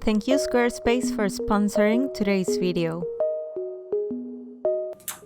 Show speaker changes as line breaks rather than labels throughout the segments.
Thank you Squarespace for sponsoring today's video.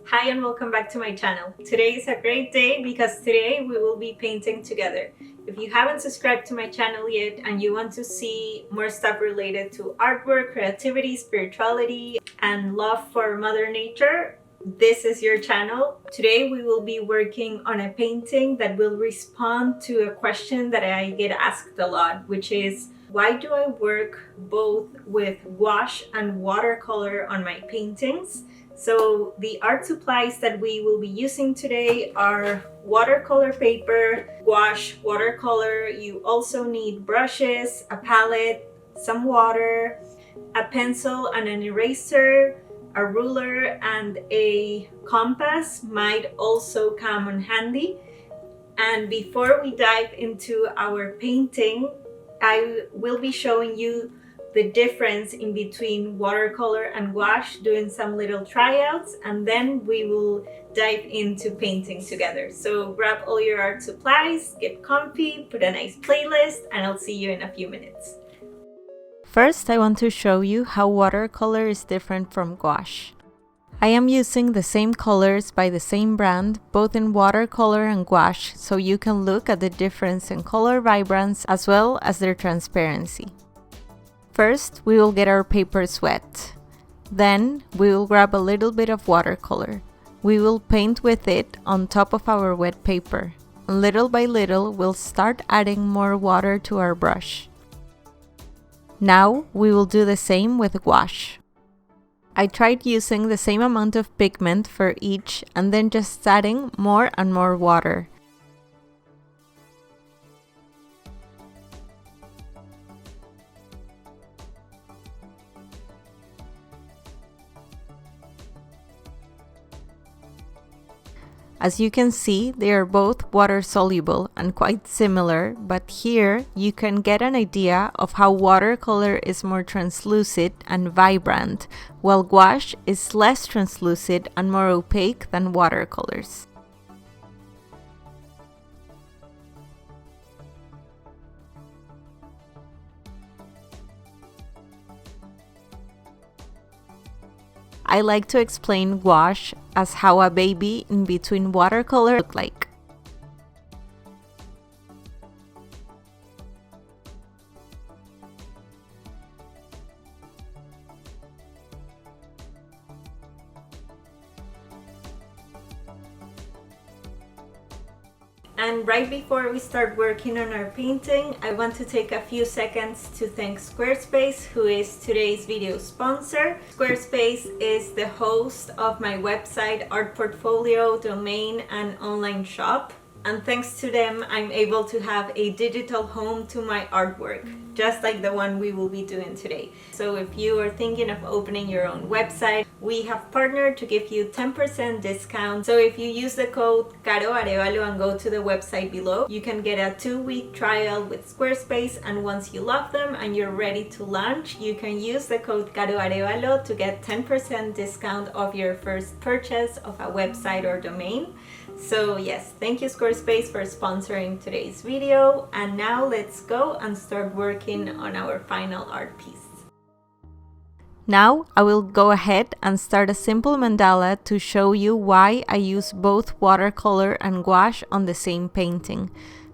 Hi and welcome back to my channel. Today is a great day because today we will be painting together. If you haven't subscribed to my channel yet and you want to see more stuff related to artwork, creativity, spirituality, and love for Mother Nature, this is your channel. Today we will be working on a painting that will respond to a question that I get asked a lot, which is, why do I work both with gouache and watercolor on my paintings? So the art supplies that we will be using today are watercolor paper, gouache, watercolor. You also need brushes, a palette, some water, a pencil and an eraser, a ruler, and a compass might also come in handy. And before we dive into our painting, I will be showing you the difference in between watercolor and gouache, doing some little tryouts, and then we will dive into painting together. So grab all your art supplies, get comfy, put a nice playlist, and I'll see you in a few minutes. First, I want to show you how watercolor is different from gouache. I am using the same colors by the same brand, both in watercolor and gouache, so you can look at the difference in color vibrance as well as their transparency. First, we will get our papers wet. Then, we will grab a little bit of watercolor. We will paint with it on top of our wet paper. And little by little, we'll start adding more water to our brush. Now, we will do the same with gouache. I tried using the same amount of pigment for each and then just adding more and more water. As you can see, they are both water soluble and quite similar, but here you can get an idea of how watercolor is more translucid and vibrant, while gouache is less translucid and more opaque than watercolors. I like to explain gouache as how a baby in between watercolor looks like. And right before we start working on our painting, I want to take a few seconds to thank Squarespace, who is today's video sponsor. Squarespace is the host of my website, art portfolio, domain, and online shop. And thanks to them, I'm able to have a digital home to my artwork, just like the one we will be doing today. So if you are thinking of opening your own website, we have partnered to give you 10% discount. So if you use the code Caro Arevalo and go to the website below, you can get a 2-week trial with Squarespace. And once you love them and you're ready to launch, you can use the code Caro Arevalo to get 10% discount off your first purchase of a website or domain. So yes, thank you Squarespace for sponsoring today's video, and now let's go and start working on our final art piece. Now I will go ahead and start a simple mandala to show you why I use both watercolor and gouache on the same painting.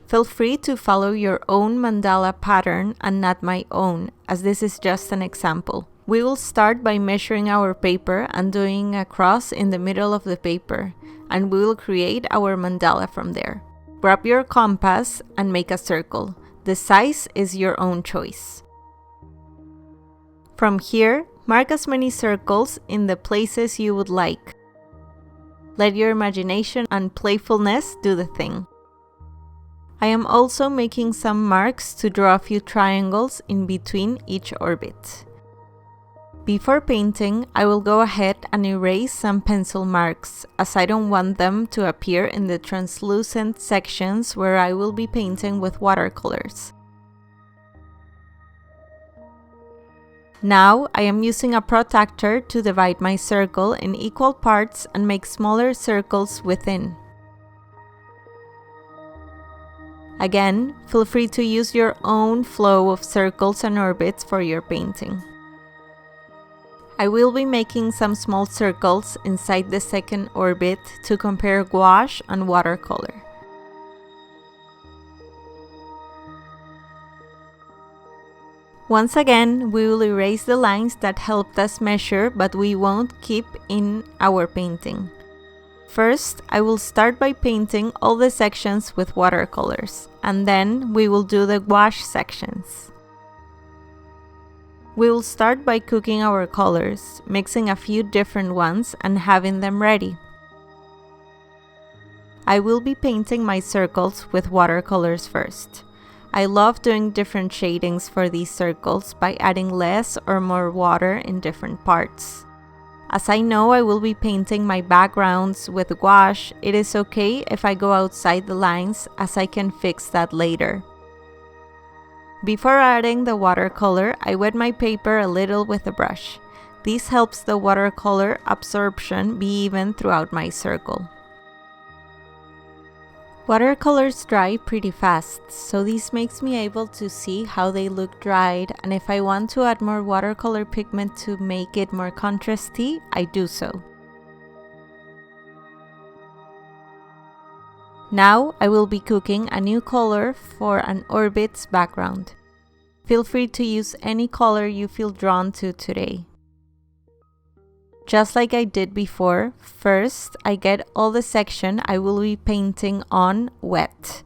Feel free to follow your own mandala pattern and not my own, as this is just an example. We will start by measuring our paper and doing a cross in the middle of the paper, and we will create our mandala from there. Grab your compass and make a circle. The size is your own choice. From here, mark as many circles in the places you would like. Let your imagination and playfulness do the thing. I am also making some marks to draw a few triangles in between each orbit. Before painting, I will go ahead and erase some pencil marks, as I don't want them to appear in the translucent sections where I will be painting with watercolors. Now I am using a protractor to divide my circle in equal parts and make smaller circles within. Again, feel free to use your own flow of circles and orbits for your painting. I will be making some small circles inside the second orbit to compare gouache and watercolor. Once again, we will erase the lines that helped us measure but we won't keep in our painting. First, I will start by painting all the sections with watercolors, and then we will do the gouache sections. We will start by cooking our colors, mixing a few different ones and having them ready. I will be painting my circles with watercolors first. I love doing different shadings for these circles by adding less or more water in different parts. As I know I will be painting my backgrounds with gouache, it is okay if I go outside the lines, as I can fix that later. Before adding the watercolor, I wet my paper a little with a brush. This helps the watercolor absorption be even throughout my circle. Watercolors dry pretty fast, so this makes me able to see how they look dried, and if I want to add more watercolor pigment to make it more contrasty, I do so. Now I will be cooking a new color for an orbit's background. Feel free to use any color you feel drawn to today. Just like I did before, first I get all the section I will be painting on wet,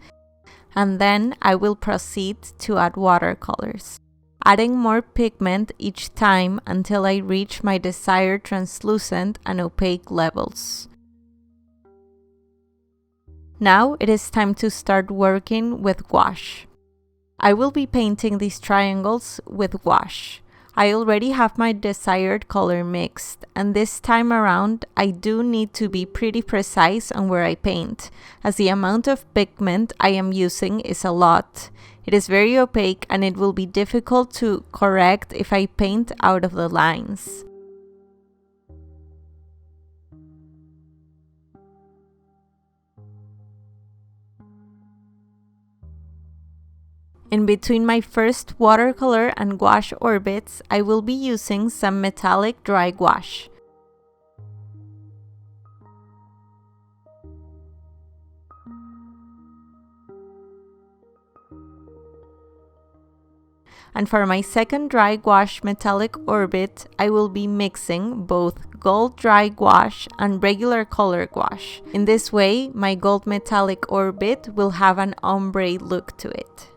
and then I will proceed to add watercolors, adding more pigment each time until I reach my desired translucent and opaque levels. Now it is time to start working with gouache. I will be painting these triangles with gouache. I already have my desired color mixed, and this time around I do need to be pretty precise on where I paint, as the amount of pigment I am using is a lot. It is very opaque and it will be difficult to correct if I paint out of the lines. In between my first watercolor and gouache orbits, I will be using some metallic dry gouache. And for my second dry gouache metallic orbit, I will be mixing both gold dry gouache and regular color gouache. In this way, my gold metallic orbit will have an ombre look to it.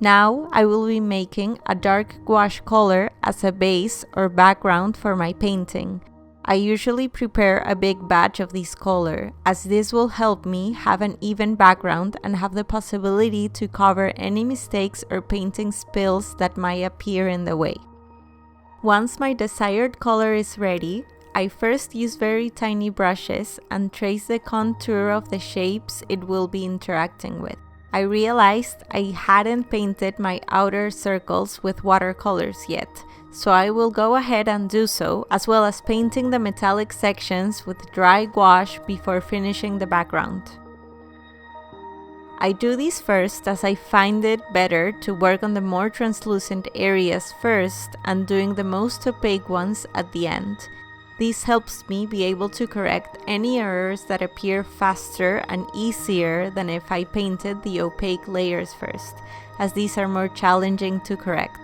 Now I will be making a dark gouache color as a base or background for my painting. I usually prepare a big batch of this color, as this will help me have an even background and have the possibility to cover any mistakes or painting spills that might appear in the way. Once my desired color is ready, I first use very tiny brushes and trace the contour of the shapes it will be interacting with. I realized I hadn't painted my outer circles with watercolors yet, so I will go ahead and do so, as well as painting the metallic sections with dry gouache before finishing the background. I do this first as I find it better to work on the more translucent areas first and doing the most opaque ones at the end. This helps me be able to correct any errors that appear faster and easier than if I painted the opaque layers first, as these are more challenging to correct.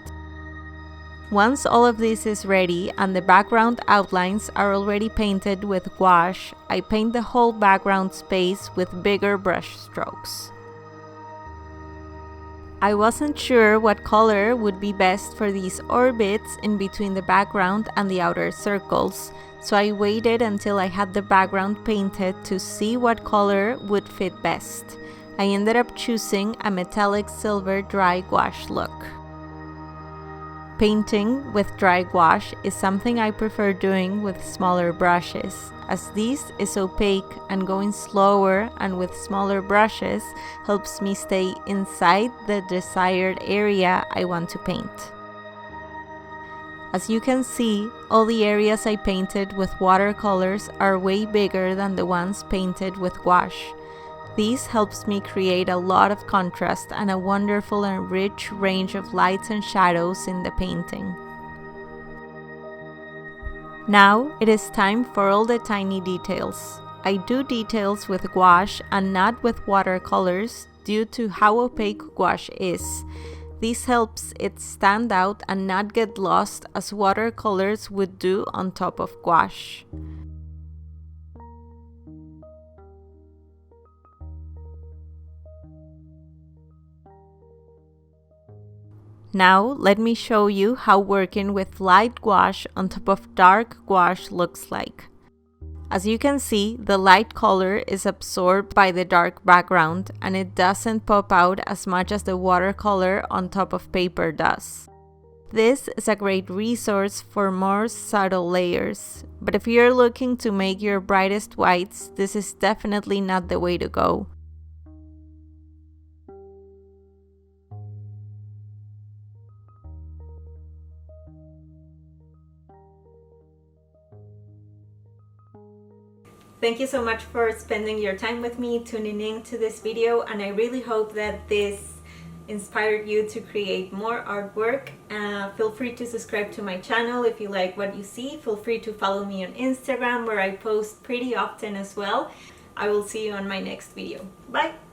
Once all of this is ready and the background outlines are already painted with gouache, I paint the whole background space with bigger brush strokes. I wasn't sure what color would be best for these orbits in between the background and the outer circles, so I waited until I had the background painted to see what color would fit best. I ended up choosing a metallic silver dry gouache look. Painting with dry gouache is something I prefer doing with smaller brushes, as this is opaque, and going slower and with smaller brushes helps me stay inside the desired area I want to paint. As you can see, all the areas I painted with watercolors are way bigger than the ones painted with gouache. This helps me create a lot of contrast and a wonderful and rich range of lights and shadows in the painting. Now it is time for all the tiny details. I do details with gouache and not with watercolors due to how opaque gouache is. This helps it stand out and not get lost as watercolors would do on top of gouache. Now let me show you how working with light gouache on top of dark gouache looks like. As you can see, the light color is absorbed by the dark background and it doesn't pop out as much as the watercolor on top of paper does. This is a great resource for more subtle layers, but if you're looking to make your brightest whites, this is definitely not the way to go. Thank you so much for spending your time with me, tuning in to this video, and I really hope that this inspired you to create more artwork. Feel free to subscribe to my channel if you like what you see. Feel free to follow me on Instagram where I post pretty often as well. I will see you on my next video. Bye!